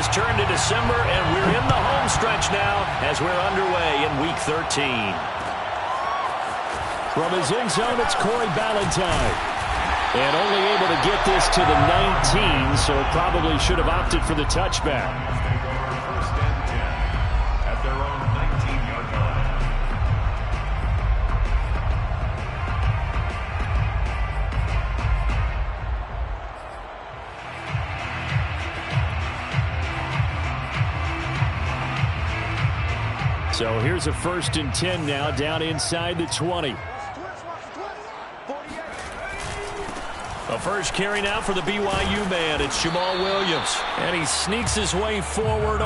has turned to December, and we're in the home stretch now as we're underway in Week 13. From his end zone, it's Corey Ballantyne. And only able to get this to the 19, so probably should have opted for the touchback. First and 10 at their own 19-yard line. So here's a first and 10 now, down inside the 20. A first carry now for the BYU man. It's Jamal Williams. And he sneaks his way forward.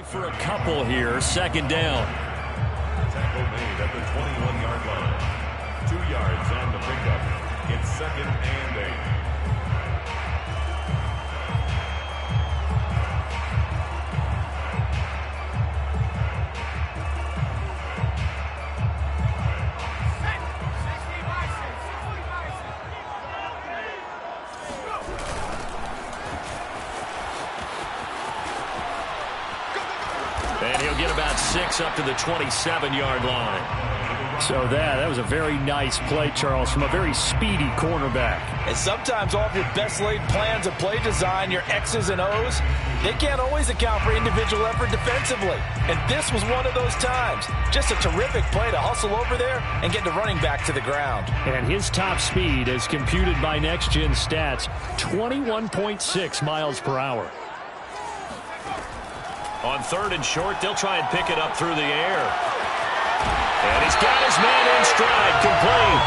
For a couple here, second down. Tackle made at the 21-yard line. 2 yards on the pickup. It's second and 8. And he'll get about 6 up to the 27-yard line. So that was a very nice play, Charles, from a very speedy cornerback. And sometimes all of your best laid plans of play design, your X's and O's, they can't always account for individual effort defensively. And this was one of those times. Just a terrific play to hustle over there and get the running back to the ground. And his top speed, as computed by Next Gen Stats, 21.6 miles per hour. On third and short, they'll try and pick it up through the air. And he's got his man in stride, complete.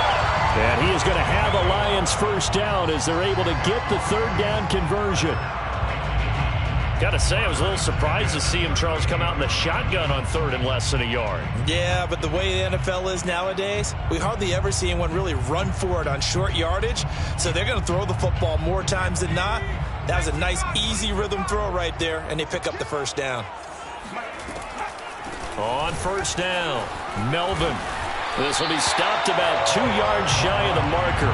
And he is going to have a Lions first down as they're able to get the third down conversion. Got to say, I was a little surprised to see him, Charles, come out in the shotgun on third and less than a yard. Yeah, but the way the NFL is nowadays, we hardly ever see anyone really run for it on short yardage. So they're going to throw the football more times than not. That was a nice, easy rhythm throw right there, and they pick up the first down. On first down, Melvin. This will be stopped about 2 yards shy of the marker.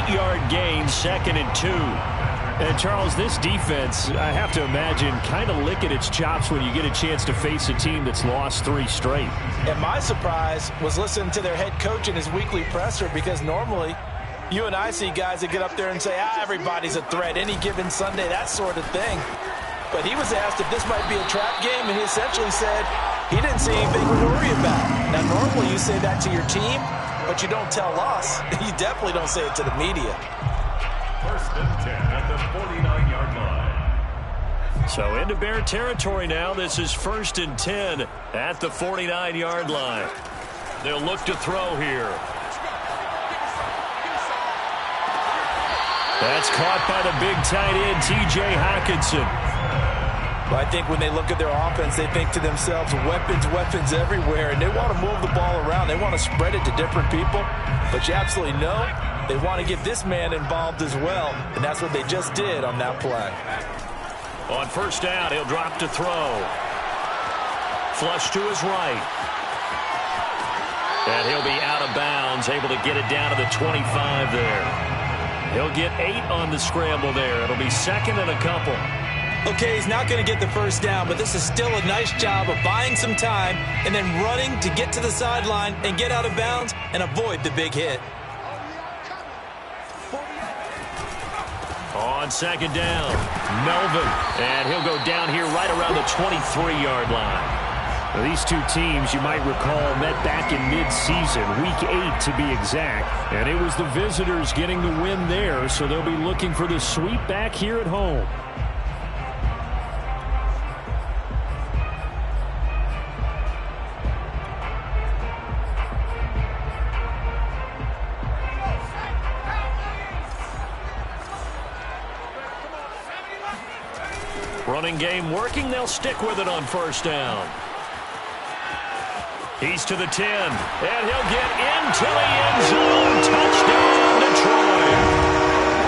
8-yard gain, second and 2. And, Charles, this defense, I have to imagine, kind of licking its chops when you get a chance to face a team that's lost 3 straight. And my surprise was listening to their head coach in his weekly presser, because normally you and I see guys that get up there and say, everybody's a threat any given Sunday, that sort of thing. But he was asked if this might be a trap game, and he essentially said he didn't see anything to worry about. Now, normally you say that to your team, but you don't tell us. You definitely don't say it to the media. First and 10 at the 49-yard line. So into Bear territory now. This is first and 10 at the 49-yard line. They'll look to throw here. That's caught by the big tight end, T.J. Hockenson. Well, I think when they look at their offense, they think to themselves, weapons everywhere, and they want to move the ball around. They want to spread it to different people, but you absolutely know they want to get this man involved as well, and that's what they just did on that play. On first down, he'll drop to throw. Flush to his right. And he'll be out of bounds, able to get it down to the 25 there. He'll get 8 on the scramble there. It'll be second and a couple. Okay, he's not going to get the first down, but this is still a nice job of buying some time and then running to get to the sideline and get out of bounds and avoid the big hit. On second down, Melvin. And he'll go down here right around the 23-yard line. Now, these two teams, you might recall, met back in mid-season, Week 8 to be exact. And it was the visitors getting the win there, so they'll be looking for the sweep back here at home. Running game working. They'll stick with it on first down. He's to the 10, and he'll get into the end zone. Touchdown, Detroit.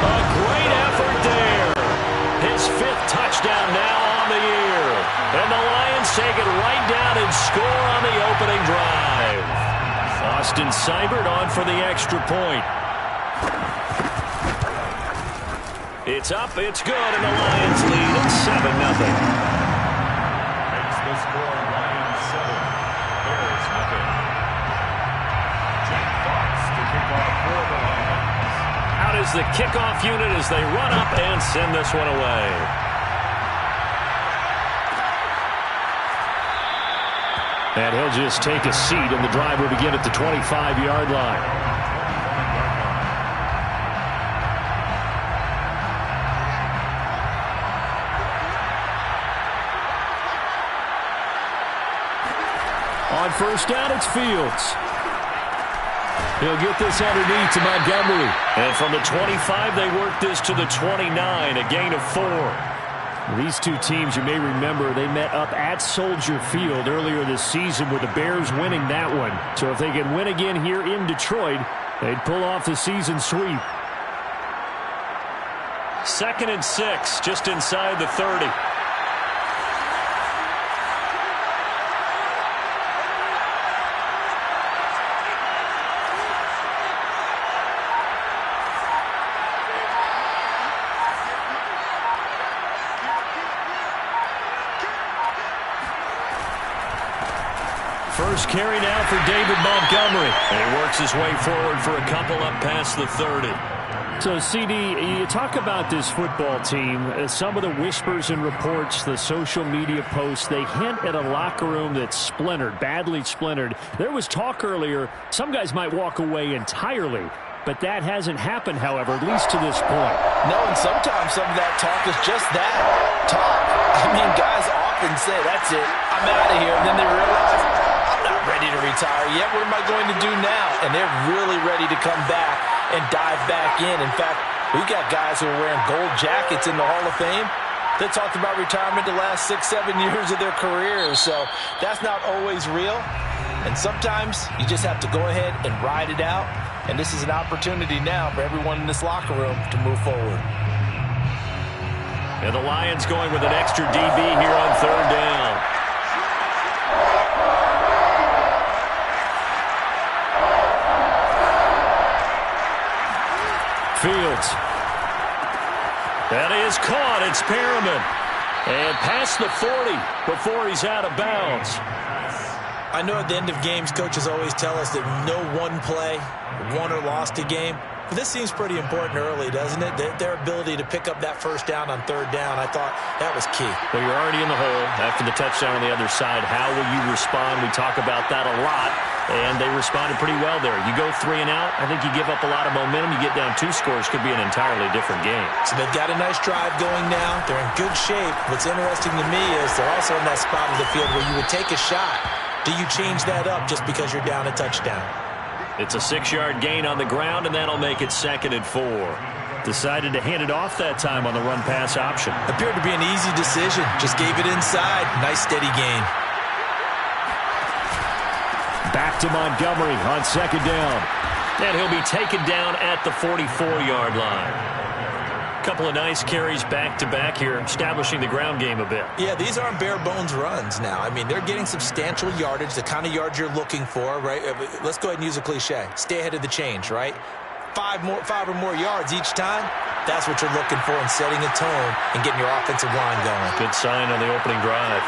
A great effort there. His 5th touchdown now on the year. And the Lions take it right down and score on the opening drive. Austin Seibert on for the extra point. It's up, it's good, and the Lions lead at 7-0. Makes the score Lions 7, Bears nothing. Jack Fox to kick off for the Lions. Out is the kickoff unit as they run up and send this one away. And he'll just take a seat, and the drive will begin at the 25-yard line. On first down, it's Fields. He'll get this underneath to Montgomery. And from the 25, they work this to the 29, a gain of 4. These two teams, you may remember, they met up at Soldier Field earlier this season with the Bears winning that one. So if they can win again here in Detroit, they'd pull off the season sweep. 2nd and 6, just inside the 30. First carry now for David Montgomery. And he works his way forward for a couple up past the 30. So, CD, you talk about this football team. Some of the whispers and reports, the social media posts, they hint at a locker room that's splintered, badly splintered. There was talk earlier, some guys might walk away entirely. But that hasn't happened, however, at least to this point. No, and sometimes some of that talk is just that, talk. I mean, guys often say, that's it, I'm out of here. And then they realize, I'm not ready to retire yet. What am I going to do now? And they're really ready to come back and dive back in. In fact, we've got guys who are wearing gold jackets in the Hall of Fame. They talked about retirement the last 6-7 years of their careers. So that's not always real. And sometimes you just have to go ahead and ride it out. And this is an opportunity now for everyone in this locker room to move forward. And the Lions going with an extra DB here on 3rd down. Fields. That is caught. It's Perriman. And past the 40 before he's out of bounds. I know at the end of games, coaches always tell us that no one play won or lost a game. But this seems pretty important early, doesn't it? Their ability to pick up that first down on 3rd down, I thought that was key. Well, you're already in the hole after the touchdown on the other side. How will you respond? We talk about that a lot, and they responded pretty well there. You go 3 and out, I think you give up a lot of momentum. You get down 2 scores, could be an entirely different game. So they've got a nice drive going now. They're in good shape. What's interesting to me is they're also in that spot of the field where you would take a shot. Do you change that up just because you're down a touchdown? It's a 6-yard gain on the ground, and that'll make it 2nd and 4. Decided to hand it off that time on the run-pass option. Appeared to be an easy decision. Just gave it inside. Nice, steady gain. Back to Montgomery on 2nd down. And he'll be taken down at the 44-yard line. Couple of nice carries back-to-back here, establishing the ground game a bit. Yeah, these aren't bare-bones runs now. I mean, they're getting substantial yardage, the kind of yards you're looking for, right? Let's go ahead and use a cliche. Stay ahead of the change, right? 5 or more yards each time, that's what you're looking for in setting a tone and getting your offensive line going. Good sign on the opening drive.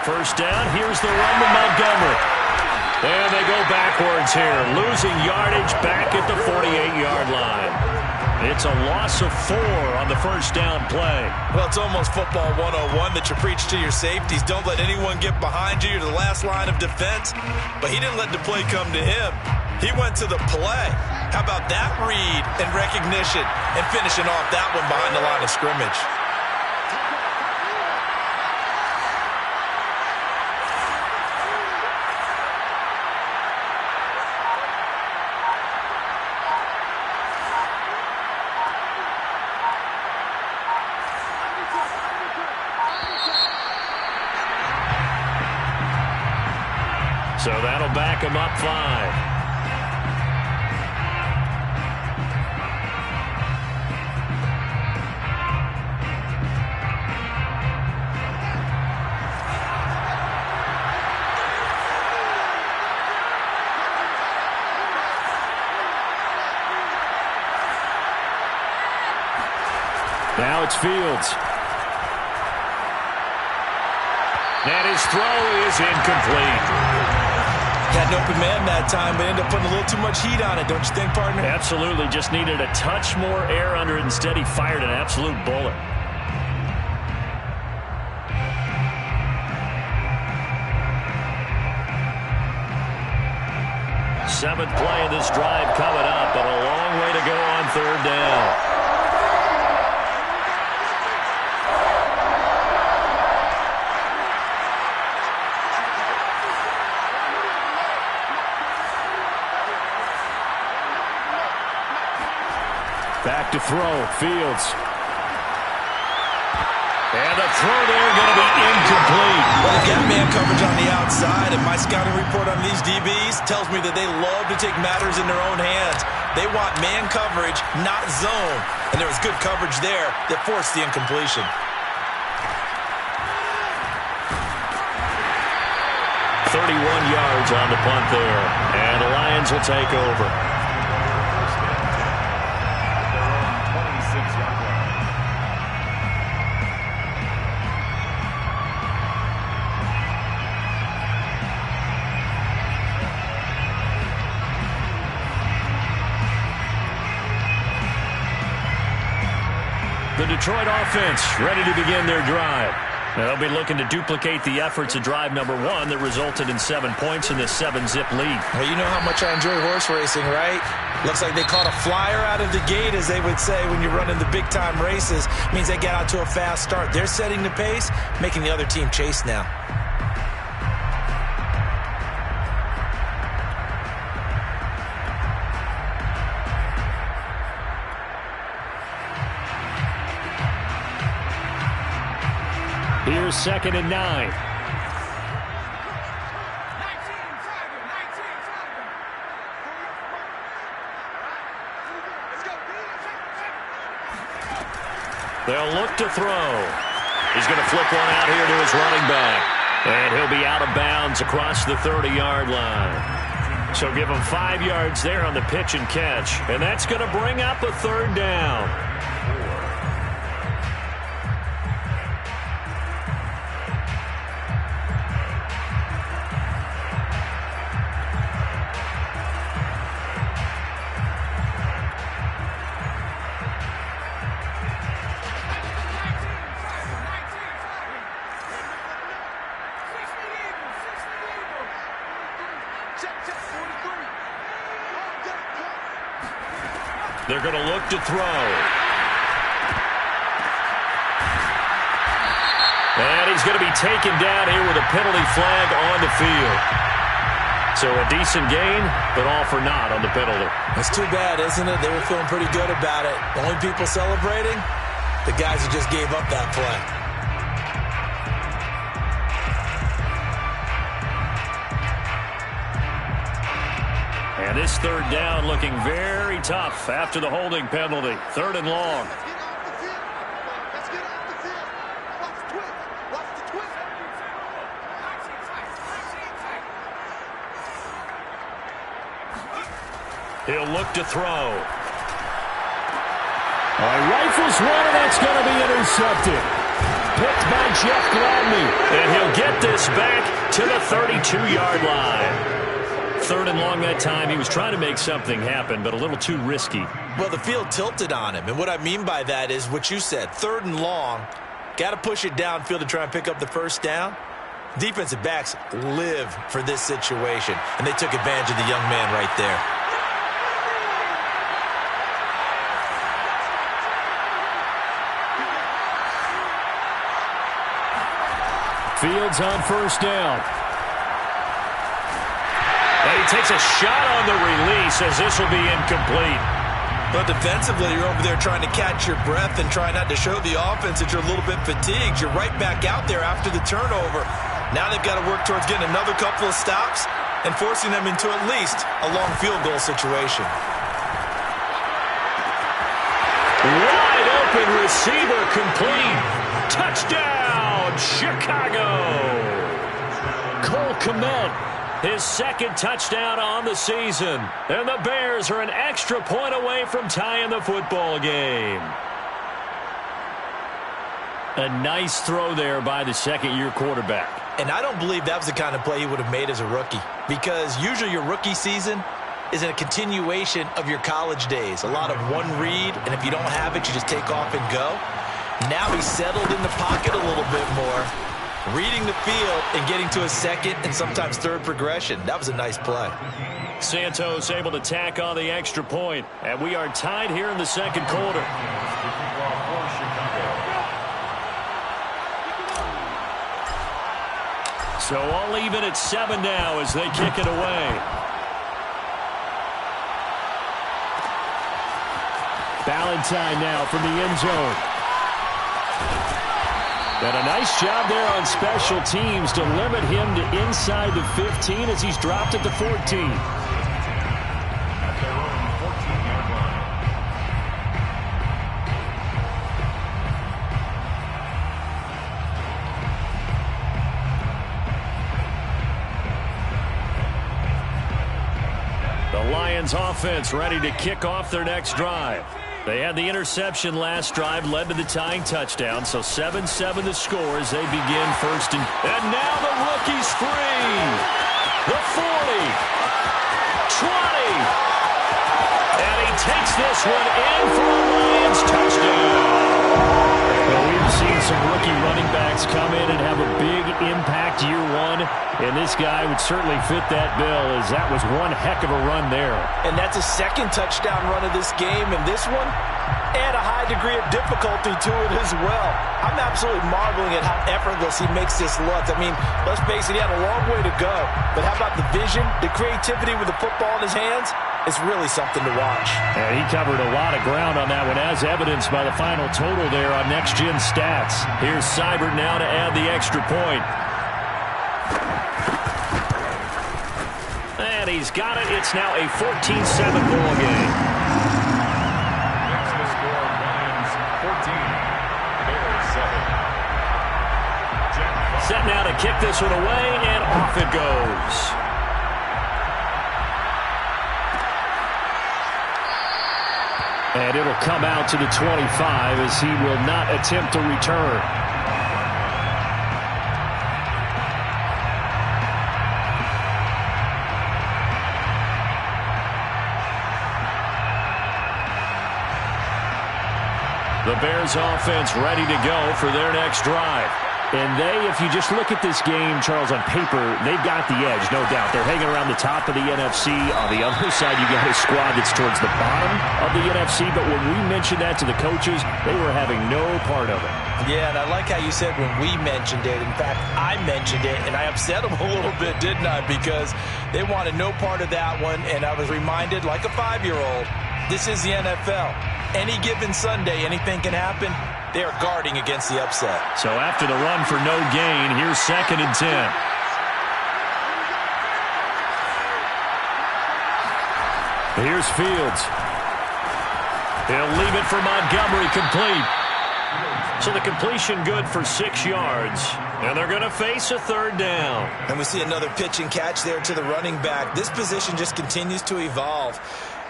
First down, here's the run to Montgomery. And they go backwards here, losing yardage back at the 48-yard line. It's a loss of 4 on the first down play. Well, it's almost football 101 that you preach to your safeties. Don't let anyone get behind you. You're the last line of defense. But he didn't let the play come to him. He went to the play. How about that read and recognition and finishing off that one behind the line of scrimmage? So that'll back him up 5. Now it's Fields. And his throw is incomplete. Had an open man that time, but ended up putting a little too much heat on it, don't you think, partner? Absolutely. Just needed a touch more air under it. Instead, he fired an absolute bullet. Seventh play of this drive coming up, but a long way to go on 3rd down. Back to throw. Fields. And the throw there going to be incomplete. Well, they got man coverage on the outside, and my scouting report on these DBs tells me that they love to take matters in their own hands. They want man coverage, not zone. And there was good coverage there that forced the incompletion. 31 yards on the punt there. And the Lions will take over. The Detroit offense ready to begin their drive. They'll be looking to duplicate the efforts of drive number 1 that resulted in 7 points in the 7-zip lead. Well, you know how much I enjoy horse racing, right? Looks like they caught a flyer out of the gate, as they would say when you're running the big-time races. Means they get out to a fast start. They're setting the pace, making the other team chase now. Here's 2nd and 9. They'll look to throw. He's going to flip one out here to his running back. And he'll be out of bounds across the 30-yard line. So give him 5 yards there on the pitch and catch. And that's going to bring up a 3rd down. They're going to look to throw. And he's going to be taken down here with a penalty flag on the field. So a decent gain, but all for naught on the penalty. It's too bad, isn't it? They were feeling pretty good about it. The only people celebrating, the guys who just gave up that play. And this 3rd down looking very tough after the holding penalty. 3rd and long. He'll look to throw. Rifles one, and that's going to be intercepted. Picked by Jeff Gladney. And he'll get this back to the 32-yard line. 3rd and long that time. He was trying to make something happen, but a little too risky. Well, the field tilted on him, and what I mean by that is what you said. 3rd and long, got to push it downfield to try and pick up the 1st down. Defensive backs live for this situation, and they took advantage of the young man right there. Fields on 1st down. And he takes a shot on the release as this will be incomplete. But defensively, you're over there trying to catch your breath and try not to show the offense that you're a little bit fatigued. You're right back out there after the turnover. Now they've got to work towards getting another couple of stops and forcing them into at least a long field goal situation. Wide open receiver complete. Touchdown, Chicago. Cole Kmet, his second touchdown on the season. And the Bears are an extra point away from tying the football game. A nice throw there by the second-year quarterback. And I don't believe that was the kind of play he would have made as a rookie, because usually your rookie season is a continuation of your college days. A lot of one read, and if you don't have it, you just take off and go. Now he's settled in the pocket a little bit more, reading the field and getting to a second and sometimes third progression. That was a nice play. Santos able to tack on the extra point, and we are tied here in the second quarter. So all even at 7 now as they kick it away. Valentine now from the end zone. And a nice job there on special teams to limit him to inside the 15 as he's dropped at the 14. The Lions offense ready to kick off their next drive. They had the interception last drive, led to the tying touchdown, so 7-7 the score as they begin first and now the rookie's free. The 40, 20, and he takes this one in for a Lions touchdown. Well, we've seen some rookie running backs come in and have a big impact year one, and this guy would certainly fit that bill, as that was one heck of a run there. And that's a second touchdown run of this game, and this one add a high degree of difficulty to it as well. I'm absolutely marveling at how effortless he makes this look. I mean, let's face it, he had a long way to go, but how about the vision, the creativity with the football in his hands? It's really something to watch. And he covered a lot of ground on that one, as evidenced by the final total there on Next Gen Stats. Here's Seibert now to add the extra point. And he's got it. It's now a 14-7 ball game. Next to score, Lions 14, Bears 7. Set now to kick this one away, and off it goes. And it'll come out to the 25 as he will not attempt to return. The Bears offense ready to go for their next drive. And they, if you just look at this game, Charles, on paper, they've got the edge, no doubt. They're hanging around the top of the NFC. On the other side, you got a squad that's towards the bottom of the NFC. But when we mentioned that to the coaches, they were having no part of it. Yeah, and I like how you said when we mentioned it. In fact, I mentioned it, and I upset them a little bit, didn't I? Because they wanted no part of that one, and I was reminded, like a 5-year-old, this is the NFL. Any given Sunday, anything can happen. They are guarding against the upset. So after the run for no gain, here's 2nd and 10. Here's Fields. He'll leave it for Montgomery, complete. So the completion good for 6 yards. And they're going to face a 3rd down. And we see another pitch and catch there to the running back. This position just continues to evolve.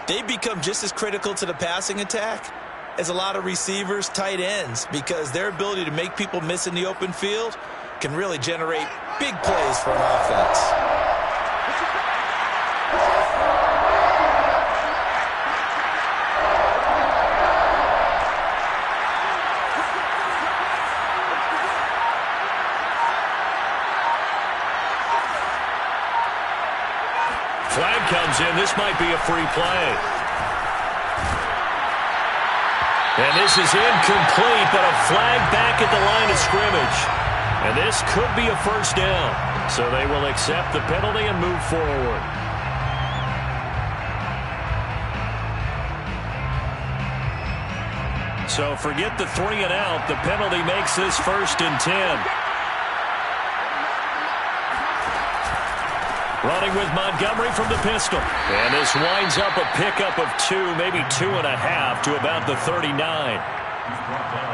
They become just as critical to the passing attack as a lot of receivers, tight ends, because their ability to make people miss in the open field can really generate big plays for an offense. Flag comes in. This might be a free play. And this is incomplete, but a flag back at the line of scrimmage. And this could be a 1st down. So they will accept the penalty and move forward. So forget the 3 and out. The penalty makes this 1st and 10. running with Montgomery from the pistol. And this winds up a pickup of 2, maybe 2.5 to about the 39.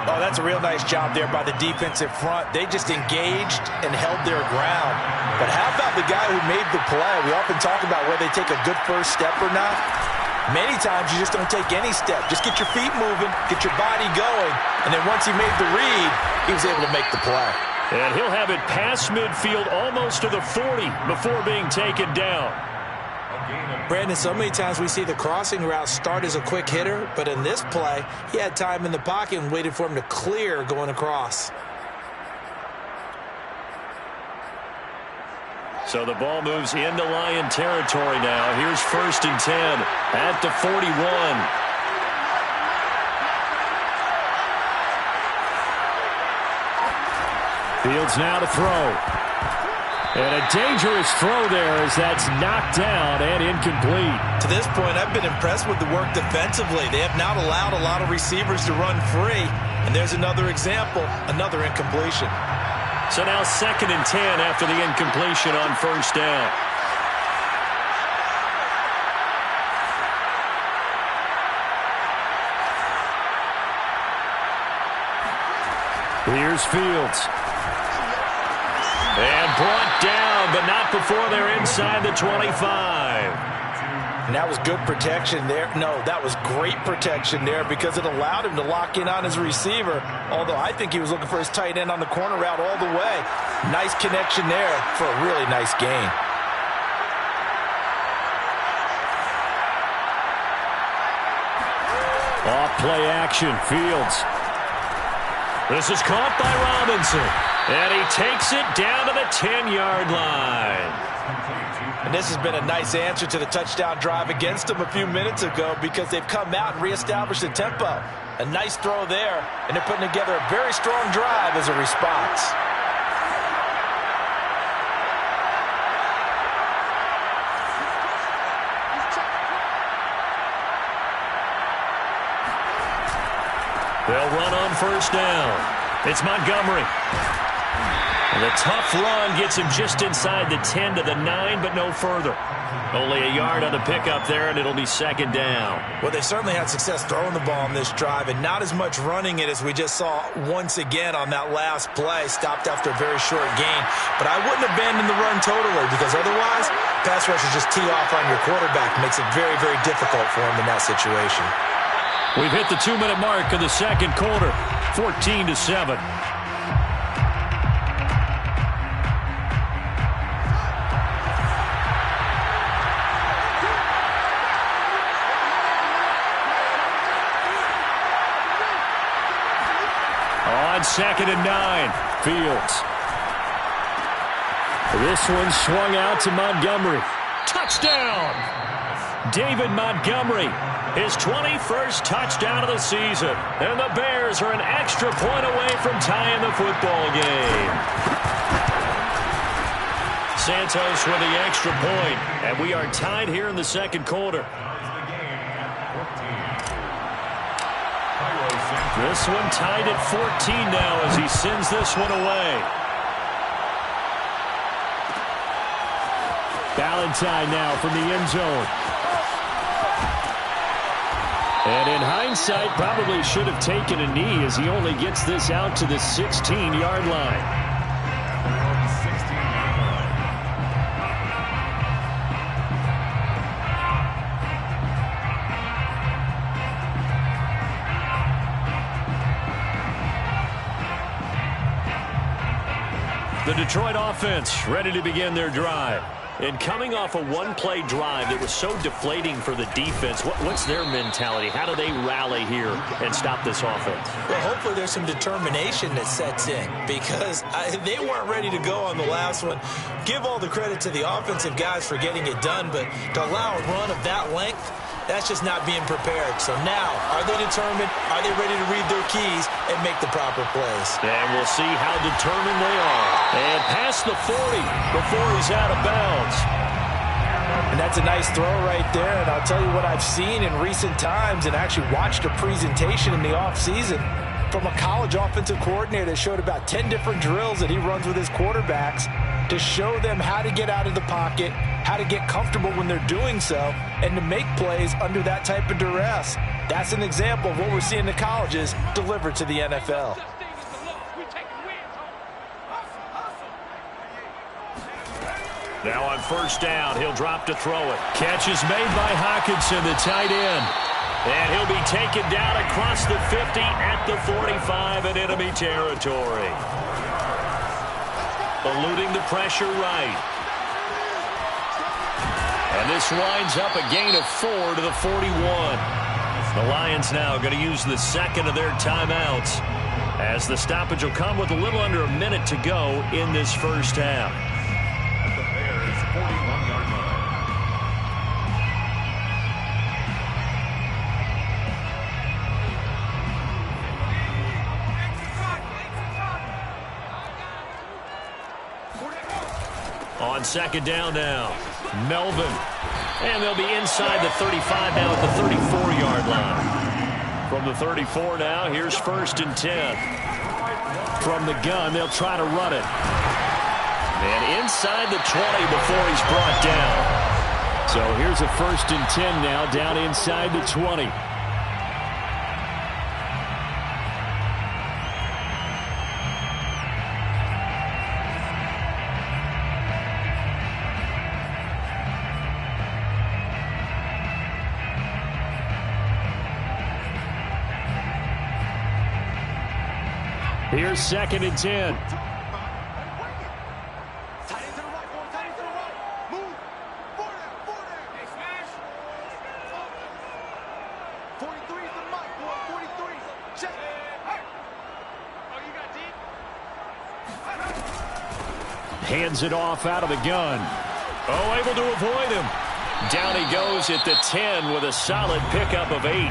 Oh, that's a real nice job there by the defensive front. They just engaged and held their ground. But how about the guy who made the play? We often talk about whether they take a good first step or not. Many times you just don't take any step. Just get your feet moving, get your body going, and then once he made the read, he was able to make the play. And he'll have it past midfield almost to the 40 before being taken down. Brandon, so many times we see the crossing route start as a quick hitter, but in this play, he had time in the pocket and waited for him to clear going across. So the ball moves into Lion territory now. Here's 1st and 10 at the 41. Fields now to throw. And a dangerous throw there as that's knocked down and incomplete. To this point, I've been impressed with the work defensively. They have not allowed a lot of receivers to run free. And there's another example, another incompletion. So now 2nd and 10 after the incompletion on 1st down. Here's Fields. And brought down, but not before they're inside the 25. And that was good protection there. No, that was great protection there because it allowed him to lock in on his receiver, although I think he was looking for his tight end on the corner route all the way. Nice connection there for a really nice gain. Off play action, Fields. This is caught by Robinson. And he takes it down to the 10-yard line. And this has been a nice answer to the touchdown drive against them a few minutes ago because they've come out and reestablished the tempo. A nice throw there, and they're putting together a very strong drive as a response. They'll run on 1st down. It's Montgomery. And the tough run gets him just inside the 10 to the 9, but no further. Only a yard on the pickup there, and it'll be 2nd down. Well, they certainly had success throwing the ball on this drive, and not as much running it as we just saw once again on that last play. Stopped after a very short gain. But I wouldn't abandon the run totally because otherwise, pass rushers just tee off on your quarterback. Makes it very, very difficult for him in that situation. We've hit the 2-minute mark of the 2nd quarter, 14-7. On 2nd and 9, Fields. This one swung out to Montgomery. Touchdown! David Montgomery, his 21st touchdown of the season. And the Bears are an extra point away from tying the football game. Santos with the extra point, and we are tied here in the 2nd quarter. This one tied at 14 now as he sends this one away. Valentine now from the end zone. And in hindsight, probably should have taken a knee as he only gets this out to the 16-yard line. The Detroit offense ready to begin their drive. And coming off a one-play drive that was so deflating for the defense, what's their mentality? How do they rally here and stop this offense? Well, hopefully there's some determination that sets in because they weren't ready to go on the last one. Give all the credit to the offensive guys for getting it done, but to allow a run of that length, that's just not being prepared. So now, are they determined? Are they ready to read their keys and make the proper plays? And we'll see how determined they are. And past the 40 before he's out of bounds. And that's a nice throw right there. And I'll tell you what I've seen in recent times and actually watched a presentation in the offseason from a college offensive coordinator that showed about 10 different drills that he runs with his quarterbacks to show them how to get out of the pocket, how to get comfortable when they're doing so, and to make plays under that type of duress. That's an example of what we're seeing in the colleges delivered to the NFL. Now on first down, he'll drop to throw it. Catch is made by Hockenson, the tight end. And he'll be taken down across the 50 at the 45 in enemy territory. Eluding the pressure right. And this winds up a gain of 4 to the 41. The Lions now going to use the second of their timeouts, as the stoppage will come with a little under a minute to go in this first half. At the Bears' 41-yard line. On second down now, Melvin. And they'll be inside the 35 now at the 34-yard line. From the 34 now, here's first and 10. From the gun, they'll try to run it. And inside the 20 before he's brought down. So here's a first and 10 now, down inside the 20. Here's second and 10. Hands it off out of the gun. Oh, able to avoid him. Down he goes at the 10 with a solid pickup of 8.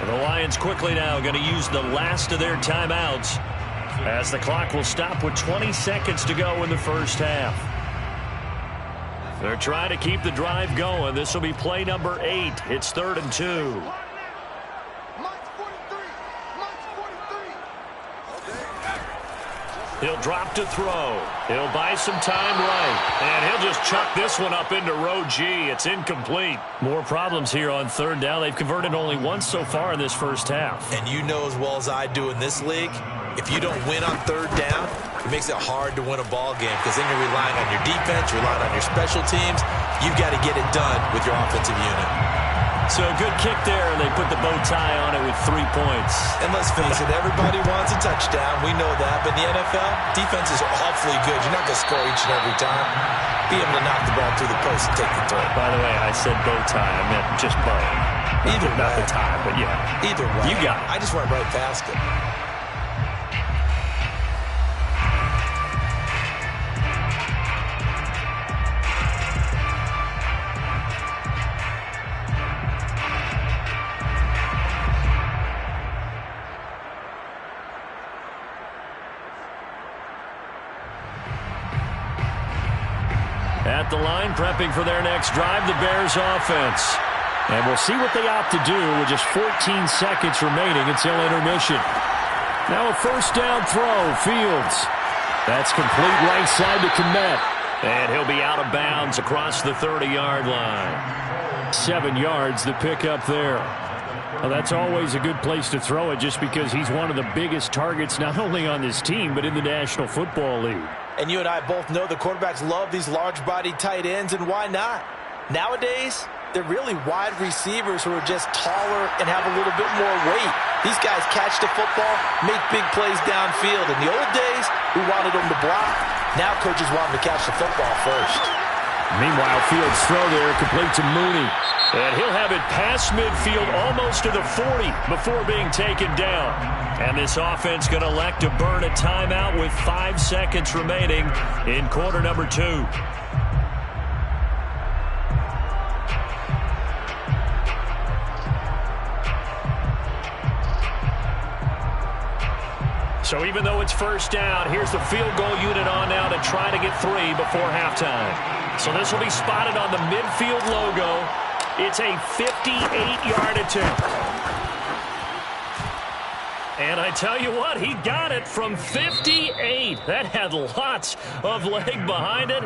The Lions quickly now going to use the last of their timeouts, as the clock will stop with 20 seconds to go in the first half. They're trying to keep the drive going. This will be play number 8. It's 3rd and 2. He'll drop to throw. He'll buy some time right. And he'll just chuck this one up into row G. It's incomplete. More problems here on third down. They've converted only once so far in this first half. And you know as well as I do in this league, if you don't win on third down, it makes it hard to win a ball game, because then you're relying on your defense, you're relying on your special teams. You've got to get it done with your offensive unit. So a good kick there, and they put the bow tie on it with 3 points. And let's face it, everybody wants a touchdown. We know that. But in the NFL, defenses are awfully good. You're not going to score each and every time. Be able to knock the ball through the post and take the throw. By the way, I said bow tie. I meant just bow. Either way. Not the tie, but yeah. Either way. You got it. I just went right past it. At the line, prepping for their next drive, the Bears offense. And we'll see what they opt to do with just 14 seconds remaining until intermission. Now a first down throw, Fields. That's complete right side to Kmet. And he'll be out of bounds across the 30-yard line. 7 yards, the pickup there. Well, that's always a good place to throw it, just because he's one of the biggest targets not only on this team but in the National Football League. And you and I both know the quarterbacks love these large-bodied tight ends, and why not? Nowadays, they're really wide receivers who are just taller and have a little bit more weight. These guys catch the football, make big plays downfield. In the old days, we wanted them to block. Now coaches want them to catch the football first. Meanwhile, Fields' throw there complete to Mooney. And he'll have it past midfield almost to the 40 before being taken down. And this offense going to elect to burn a timeout with 5 seconds remaining in quarter number 2. So even though it's first down, here's the field goal unit on now to try to get 3 before halftime. So this will be spotted on the midfield logo. It's a 58-yard attempt. And I tell you what, he got it from 58. That had lots of leg behind it.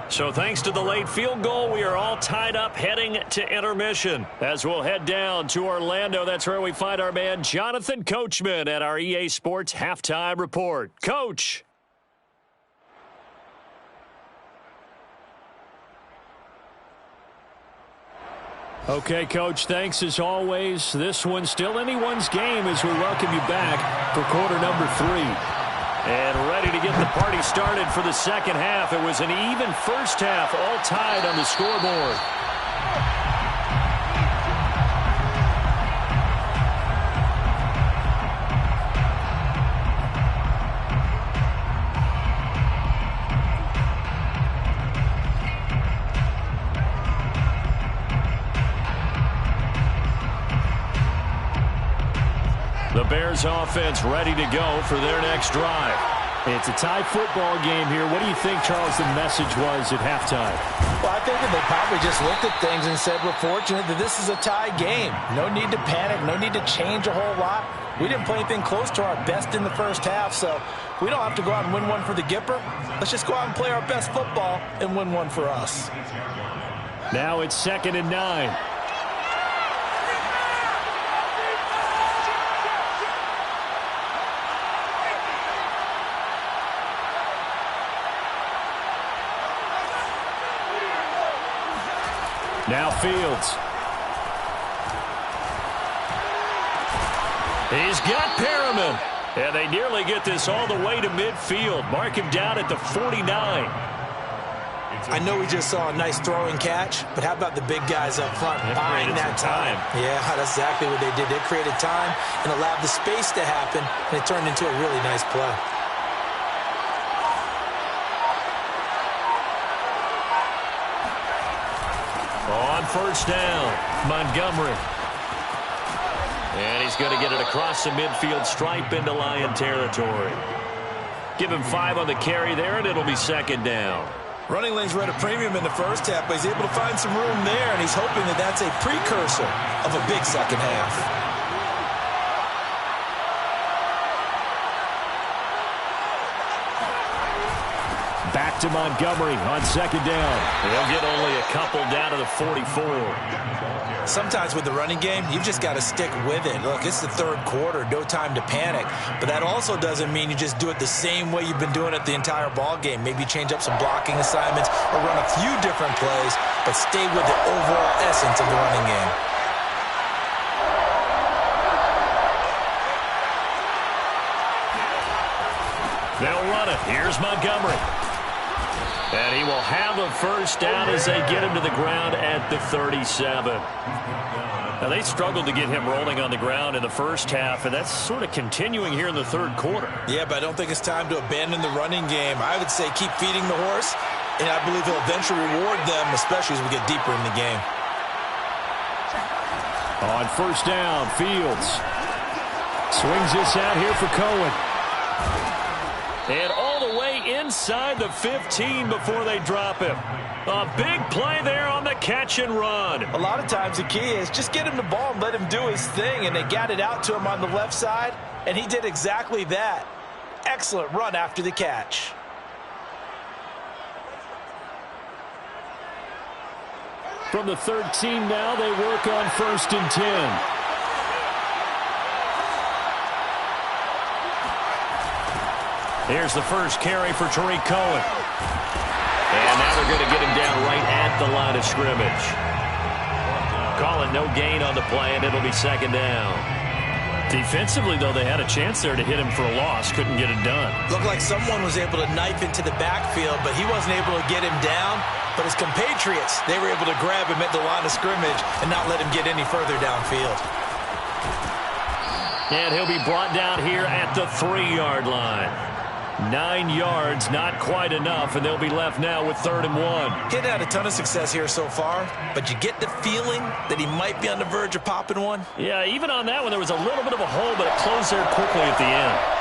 So thanks to the late field goal, we are all tied up heading to intermission. As we'll head down to Orlando, that's where we find our man Jonathan Coachman at our EA Sports Halftime Report. Coach. Okay, Coach, thanks as always. This one's still anyone's game as we welcome you back for quarter number 3. And ready to get the party started for the second half. It was an even first half, all tied on the scoreboard. The Bears offense ready to go for their next drive. It's a tie football game here. What do you think, Charles, the message was at halftime? Well, I think that they probably just looked at things and said, we're fortunate that this is a tie game. No need to panic. No need to change a whole lot. We didn't play anything close to our best in the first half, so we don't have to go out and win one for the Gipper. Let's just go out and play our best football and win one for us. Now it's 2nd and 9. Now Fields. He's got Perriman. And they nearly get this all the way to midfield. Mark him down at the 49. I know we just saw a nice throwing catch, but how about the big guys up front buying that time? Yeah, that's exactly what they did. They created time and allowed the space to happen, and it turned into a really nice play. On first down, Montgomery. And he's going to get it across the midfield stripe into Lion territory. Give him 5 on the carry there, and it'll be 2nd down. Running lanes were at a premium in the first half, but he's able to find some room there, and he's hoping that that's a precursor of a big second half. Back to Montgomery on 2nd down. They'll get only a couple down to the 44. Sometimes with the running game, you've just got to stick with it. Look, it's the 3rd quarter, no time to panic. But that also doesn't mean you just do it the same way you've been doing it the entire ball game. Maybe change up some blocking assignments or run a few different plays, but stay with the overall essence of the running game. They'll run it. Here's Montgomery. And he will have a first down as they get him to the ground at the 37. Now, they struggled to get him rolling on the ground in the first half, and that's sort of continuing here in the 3rd quarter. Yeah, but I don't think it's time to abandon the running game. I would say keep feeding the horse, and I believe he'll eventually reward them, especially as we get deeper in the game. On first down, Fields swings this out here for Cohen. And all the way inside the 15 before they drop him. A big play there on the catch and run. A lot of times the key is just get him the ball and let him do his thing, and they got it out to him on the left side, and he did exactly that. Excellent run after the catch. From the 13 now, they work on 1st and 10. Here's the first carry for Tariq Cohen. And now they're going to get him down right at the line of scrimmage. Call it no gain on the play, and it'll be 2nd down. Defensively, though, they had a chance there to hit him for a loss. Couldn't get it done. Looked like someone was able to knife into the backfield, but he wasn't able to get him down. But his compatriots, they were able to grab him at the line of scrimmage and not let him get any further downfield. And he'll be brought down here at the 3-yard line. 9 yards, not quite enough, and they'll be left now with 3rd and 1. He'd had a ton of success here so far, but you get the feeling that he might be on the verge of popping one. Yeah, even on that one, there was a little bit of a hole, but it closed there quickly at the end.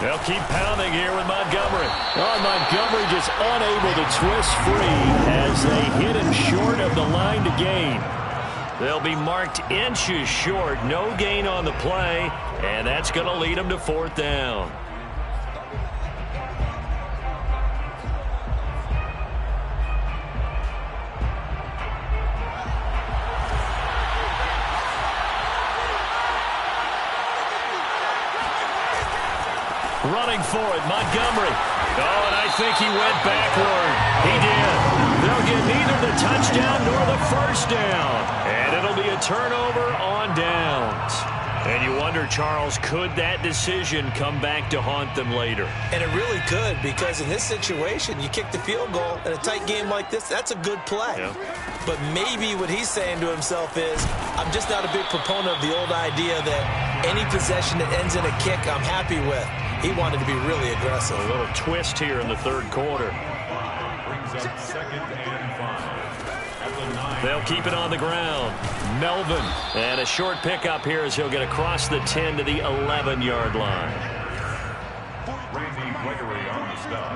They'll keep pounding here with Montgomery. Oh, Montgomery just unable to twist free as they hit him short of the line to gain. They'll be marked inches short. No gain on the play, and that's going to lead them to 4th down. Running for it, Montgomery. Oh, and I think he went backward. He did. They'll get neither the touchdown nor the first down. And it'll be a turnover on downs. And you wonder, Charles, could that decision come back to haunt them later? And it really could, because in this situation, you kick the field goal in a tight game like this, that's a good play. Yeah. But maybe what he's saying to himself is, I'm just not a big proponent of the old idea that any possession that ends in a kick I'm happy with. He wanted to be really aggressive. A little twist here in the 3rd quarter. Brings up 2nd and 5. At the 9. They'll keep it on the ground. Melvin. And a short pickup here as he'll get across the 10 to the 11-yard line. Randy Gregory on the stop.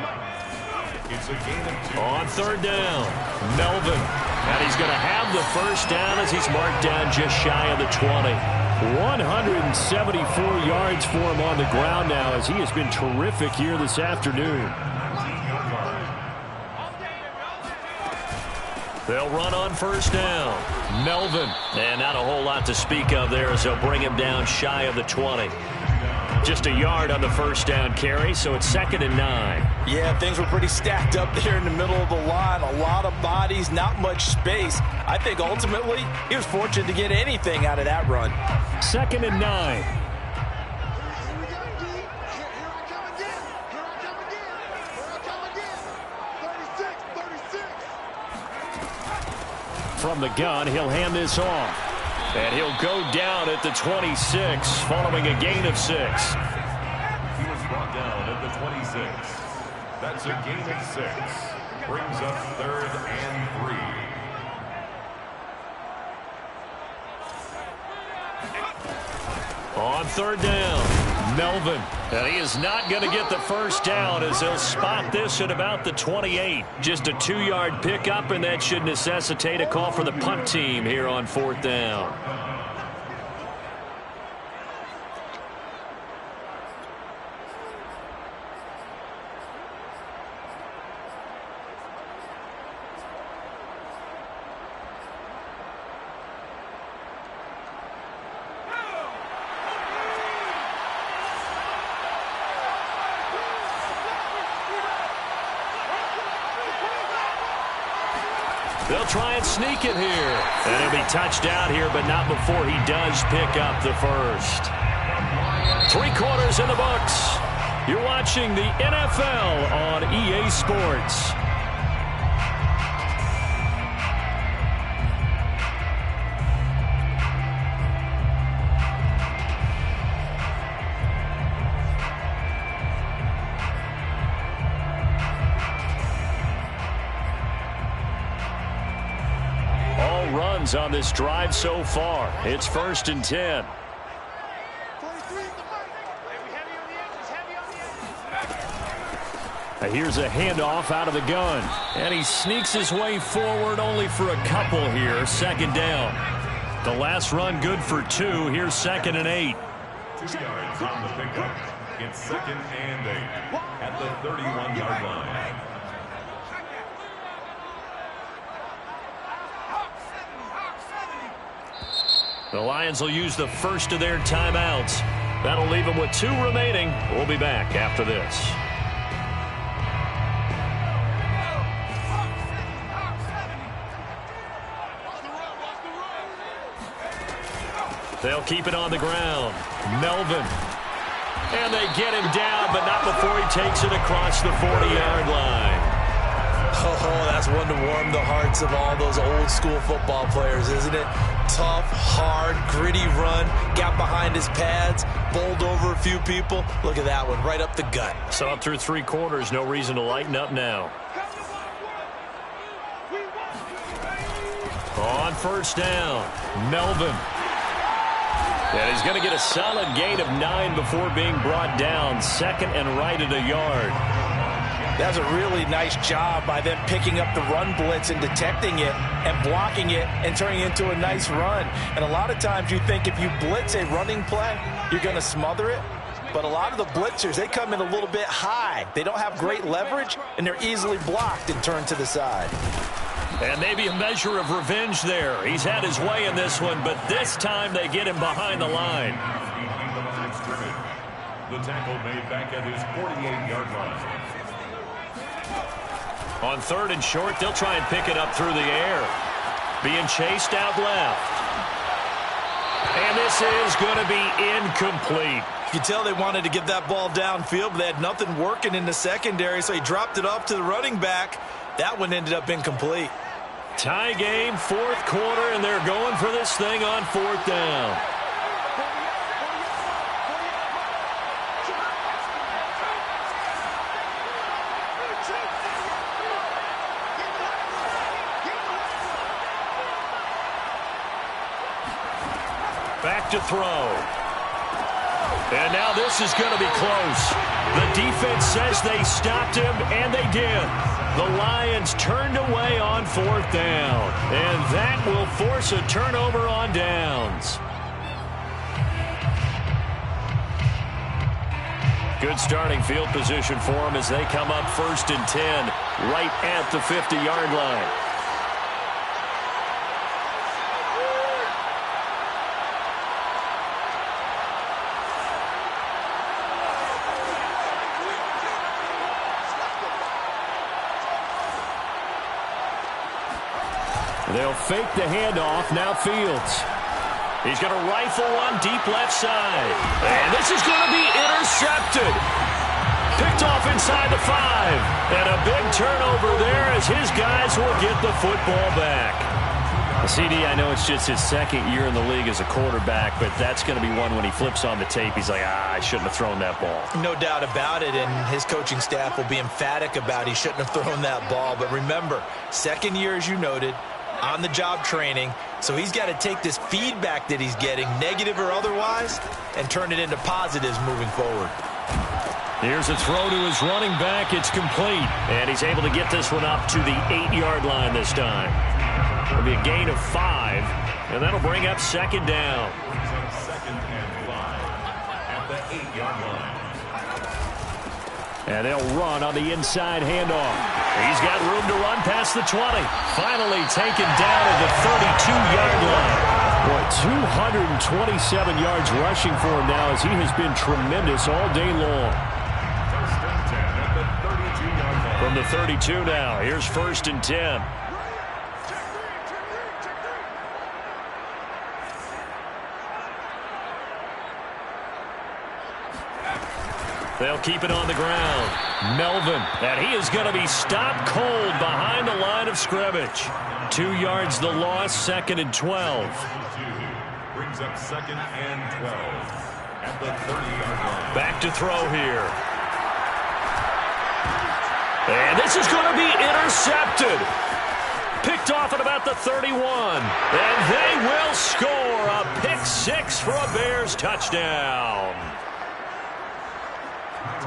It's a gain of 2. On 3rd down, Melvin. And he's going to have the first down as he's marked down just shy of the 20. 174 yards for him on the ground now as he has been terrific here this afternoon. They'll run on 1st down. Melvin. And not a whole lot to speak of there as they'll bring him down shy of the 20. Just a yard on the 1st down carry, so it's 2nd and 9. Yeah, things were pretty stacked up there in the middle of the line. A lot of bodies, not much space. I think ultimately he was fortunate to get anything out of that run. 2nd and 9. From the gun, he'll hand this off. And he'll go down at the 26 following a gain of 6. He was brought down at the 26. That's a gain of 6. Brings up 3rd and 3. On 3rd down, Melvin. And he is not going to get the first down as he'll spot this at about the 28. Just a 2-yard pickup, and that should necessitate a call for the punt team here on 4th down. They'll try and sneak it here. And he'll be touched out here, but not before he does pick up the first. 3 quarters in the books. You're watching the NFL on EA Sports. Runs on this drive so far. It's 1st and 10. Here's a handoff out of the gun. And he sneaks his way forward only for a couple here. 2nd down. The last run good for 2. Here's 2nd and 8. 2 yards on the pickup. It's 2nd and 8 at the 31-yard line. The Lions will use the first of their timeouts. That'll leave them with 2 remaining. We'll be back after this. They'll keep it on the ground. Melvin. And they get him down, but not before he takes it across the 40-yard line. Oh, that's one to warm the hearts of all those old school football players, isn't it? Tough, hard, gritty run. Got behind his pads, bowled over a few people. Look at that one, right up the gut. So up through 3 quarters, no reason to lighten up now. On 1st down, Melvin. And he's going to get a solid gain of 9 before being brought down. Second and right at a yard. That was a really nice job by them picking up the run blitz and detecting it and blocking it and turning it into a nice run. And a lot of times you think if you blitz a running play, you're going to smother it. But a lot of the blitzers, they come in a little bit high. They don't have great leverage, and they're easily blocked and turned to the side. And maybe a measure of revenge there. He's had his way in this one, but this time they get him behind the line. The tackle made back at his 48-yard line. On 3rd and short, they'll try and pick it up through the air. Being chased out left. And this is going to be incomplete. You can tell they wanted to get that ball downfield, but they had nothing working in the secondary, so he dropped it off to the running back. That one ended up incomplete. Tie game, 4th quarter, and they're going for this thing on 4th down. Back to throw. And now this is going to be close. The defense says they stopped him, and they did. The Lions turned away on 4th down, and that will force a turnover on downs. Good starting field position for them as they come up 1st and 10, right at the 50-yard line. They'll fake the handoff. Now Fields. He's going to rifle one deep left side. And this is going to be intercepted. Picked off inside the 5. And a big turnover there as his guys will get the football back. CD, I know it's just his 2nd year in the league as a quarterback, but that's going to be one when he flips on the tape. He's like, I shouldn't have thrown that ball. No doubt about it, and his coaching staff will be emphatic about he shouldn't have thrown that ball. But remember, 2nd year, as you noted, on-the-job training, so he's got to take this feedback that he's getting, negative or otherwise, and turn it into positives moving forward. Here's a throw to his running back. It's complete, and he's able to get this one up to the 8-yard line this time. It'll be a gain of 5, and that'll bring up 2nd down. 2nd and 5 at the 8-yard line. And they'll run on the inside handoff. He's got room to run past the 20. Finally taken down at the 32-yard line. Boy, 227 yards rushing for him now as he has been tremendous all day long. 1st and 10 at the 32-yard line. From the 32 now, here's 1st and 10. They'll keep it on the ground. Melvin, and he is going to be stopped cold behind the line of scrimmage. 2 yards the loss, 2nd and 12. Brings up 2nd and 12 at the 30-yard line. Back to throw here. And this is going to be intercepted. Picked off at about the 31. And they will score a pick-6 for a Bears touchdown.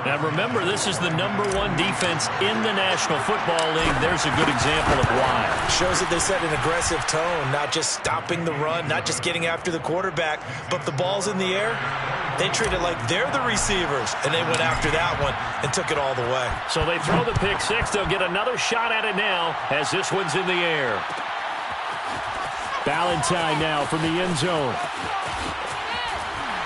Now remember, this is the #1 defense in the National Football League. There's a good example of why. Shows that they set an aggressive tone, not just stopping the run, not just getting after the quarterback, but the ball's in the air. They treat it like they're the receivers, and they went after that one and took it all the way. So they throw the pick-6. They'll get another shot at it now as this one's in the air. Ballantyne now from the end zone.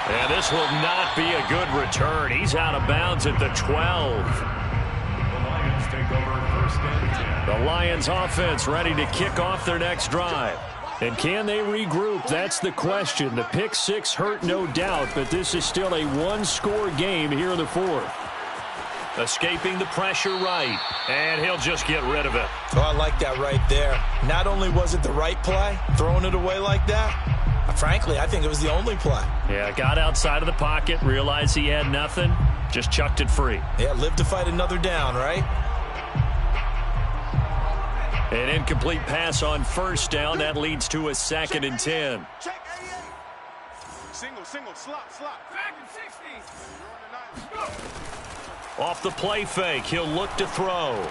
And this will not be a good return. He's out of bounds at the 12. The Lions take over 1st and 10. The Lions offense ready to kick off their next drive. And can they regroup? That's the question. The pick-6 hurt, no doubt, but this is still a one-score game here in the 4th. Escaping the pressure right, and he'll just get rid of it. Oh, I like that right there. Not only was it the right play, throwing it away like that, frankly, I think it was the only play. Yeah, got outside of the pocket, realized he had nothing, just chucked it free. Yeah, live to fight another down, right? An incomplete pass on 1st down. That leads to a 2nd and 10. Single, slot. Back in 60. Off the play fake, he'll look to throw.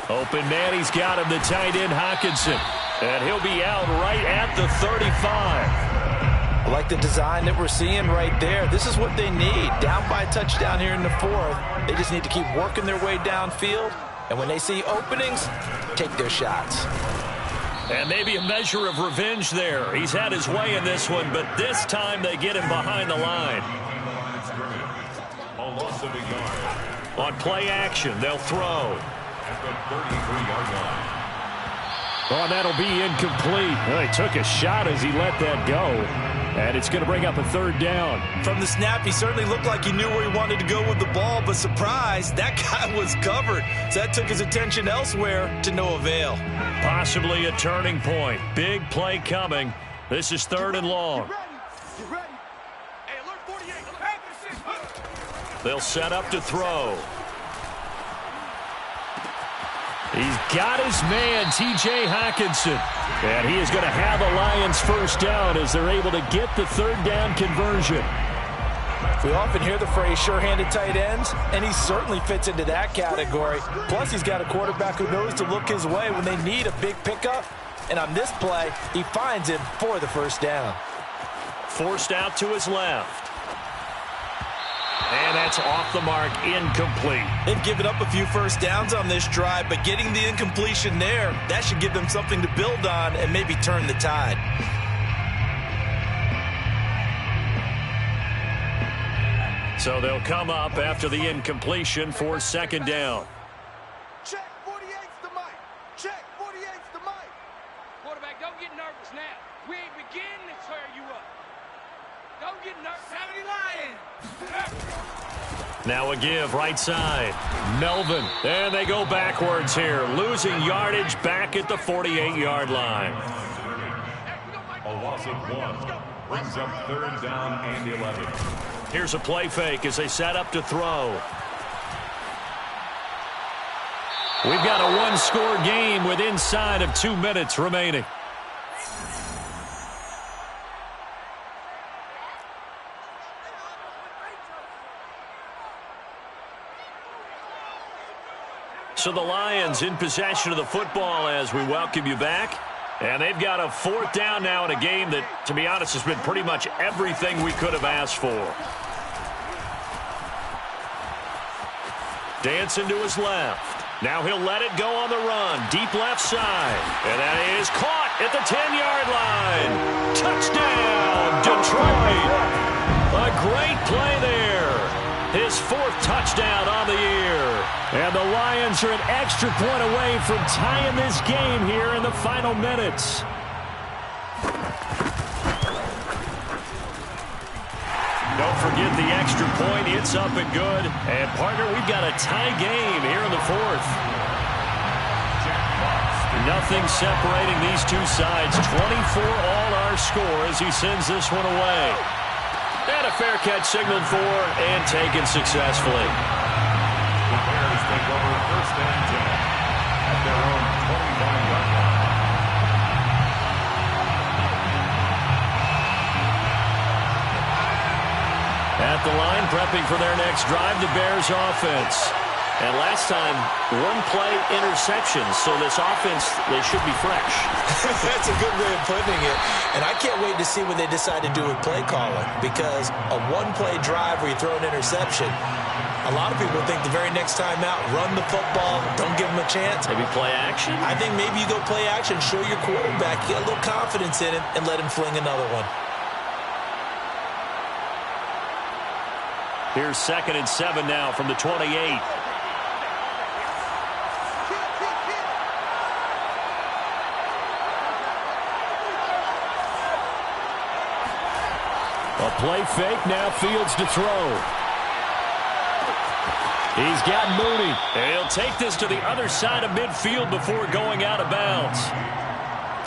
Open man, he's got him, the tight end Hockenson. And he'll be out right at the 35. I like the design that we're seeing right there. This is what they need. Down by a touchdown here in the fourth. They just need to keep working their way downfield. And when they see openings, take their shots. And maybe a measure of revenge there. He's had his way in this one, but this time they get him behind the line. A loss of a yard. On play action, they'll throw. At the 33-yard line. Oh, that'll be incomplete. Well, he took a shot as he let that go. And it's going to bring up a third down. From the snap, he certainly looked like he knew where he wanted to go with the ball, but surprise, that guy was covered. So that took his attention elsewhere to no avail. Possibly a turning point. Big play coming. This is 3rd and long. Get ready. Hey, alert 48. They'll set up to throw. He's got his man, T.J. Hockenson. And he is going to have the Lions first down as they're able to get the 3rd down conversion. We often hear the phrase sure-handed tight ends, and he certainly fits into that category. Plus, he's got a quarterback who knows to look his way when they need a big pickup. And on this play, he finds him for the first down. Forced out to his left. And that's off the mark, incomplete. They've given up a few first downs on this drive, but getting the incompletion there, that should give them something to build on and maybe turn the tide. So they'll come up after the incompletion for 2nd down. Check 48's the mic. Check 48's the mic. Quarterback, don't get nervous now. We ain't beginning to tear you up. Don't get nervous. 70 Lions. Now a give right side. Melvin. And they go backwards here. Losing yardage back at the 48-yard line. A loss of 1. Brings up 3rd down and 11. Here's a play fake as they set up to throw. We've got a one-score game with inside of 2 minutes remaining. So the Lions in possession of the football as we welcome you back. And they've got a 4th down now in a game that, to be honest, has been pretty much everything we could have asked for. Dancing to his left. Now he'll let it go on the run. Deep left side. And that is caught at the 10-yard line. Touchdown, Detroit. A great play there. His 4th touchdown on the year. And the Lions are an extra point away from tying this game here in the final minutes. Don't forget the extra point. It's up and good. And, partner, we've got a tie game here in the 4th. Nothing separating these two sides. 24 all our score as he sends this one away. And a fair catch signaled for and taken successfully. The Bears take over 1st and 10 at their own 25-yard line. At the line, prepping for their next drive, the Bears offense. And last time, 1-play interceptions, so this offense, they should be fresh. That's a good way of putting it. And I can't wait to see what they decide to do with play calling, because a 1-play drive where you throw an interception, a lot of people think the very next time out, run the football, don't give them a chance. Maybe play action? I think maybe you go play action, show your quarterback, get a little confidence in him, and let him fling another one. Here's 2nd and 7 now from the 28. A play fake, now Fields to throw. He's got Mooney. And he'll take this to the other side of midfield before going out of bounds.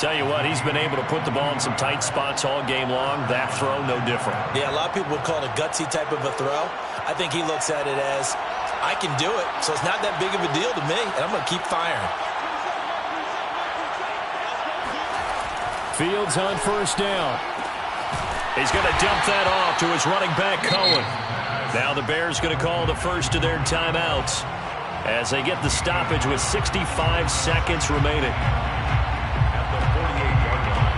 Tell you what, he's been able to put the ball in some tight spots all game long. That throw, no different. Yeah, a lot of people would call it a gutsy type of a throw. I think he looks at it as, I can do it, so it's not that big of a deal to me, and I'm going to keep firing. Fields on 1st down. He's going to dump that off to his running back, Cohen. Now the Bears going to call the first of their timeouts as they get the stoppage with 65 seconds remaining. At the 48-yard line.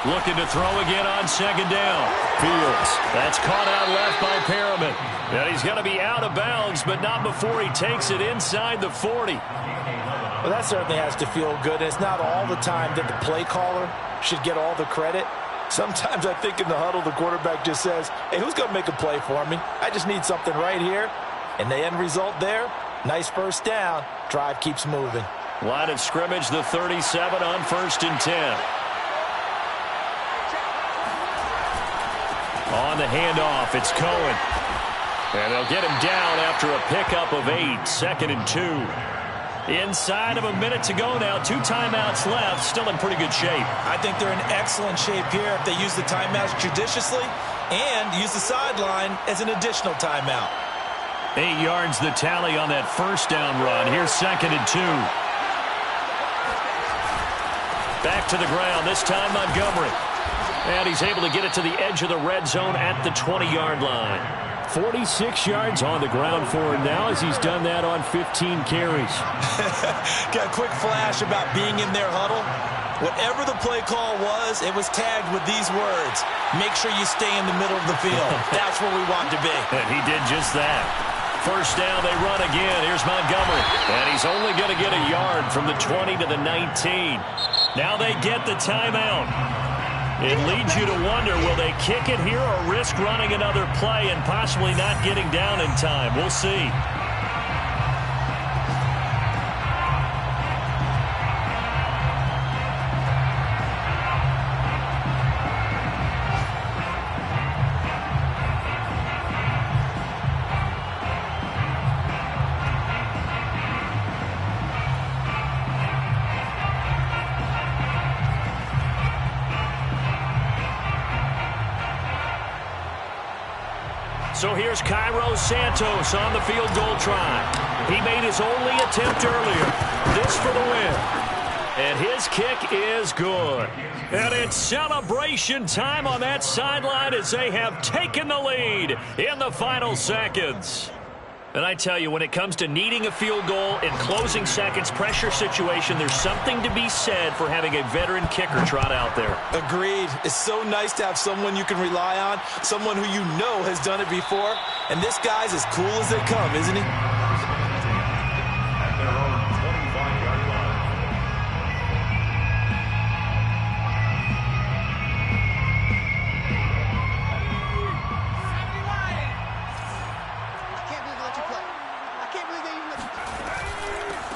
Looking to throw again on second down. Fields. That's caught out left by Perriman. And he's going to be out of bounds, but not before he takes it inside the 40. Well, that certainly has to feel good. It's not all the time that the play caller should get all the credit. Sometimes I think in the huddle, the quarterback just says, hey, who's going to make a play for me? I just need something right here. And the end result there, nice first down. Drive keeps moving. Line of scrimmage, the 37 on 1st and 10. On the handoff, it's Cohen. And they'll get him down after a pickup of 8, 2nd and 2. Inside of a minute to go now, 2 timeouts left, still in pretty good shape. I think they're in excellent shape here if they use the timeouts judiciously and use the sideline as an additional timeout. 8 yards the tally on that first down run. Here's 2nd and 2. Back to the ground, this time Montgomery. And he's able to get it to the edge of the red zone at the 20-yard line. 46 yards on the ground for him now as he's done that on 15 carries. Got a quick flash about being in their huddle. Whatever the play call was, it was tagged with these words. Make sure you stay in the middle of the field. That's where we want to be. And he did just that. First down, they run again. Here's Montgomery. And he's only going to get a yard from the 20 to the 19. Now they get the timeout. It leads you to wonder, will they kick it here or risk running another play and possibly not getting down in time? We'll see. So here's Cairo Santos on the field goal try. He made his only attempt earlier. This for the win. And his kick is good. And it's celebration time on that sideline as they have taken the lead in the final seconds. And I tell you, when it comes to needing a field goal in closing seconds, pressure situation, there's something to be said for having a veteran kicker trot out there. Agreed. It's so nice to have someone you can rely on, someone who you know has done it before. And this guy's as cool as they come, isn't he? At their own 25-yard line.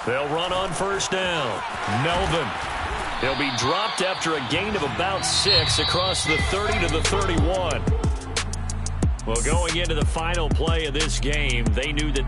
They'll run on first down. Melvin. He'll be dropped after a gain of about 6 across the 30 to the 31. Well, going into the final play of this game, they knew that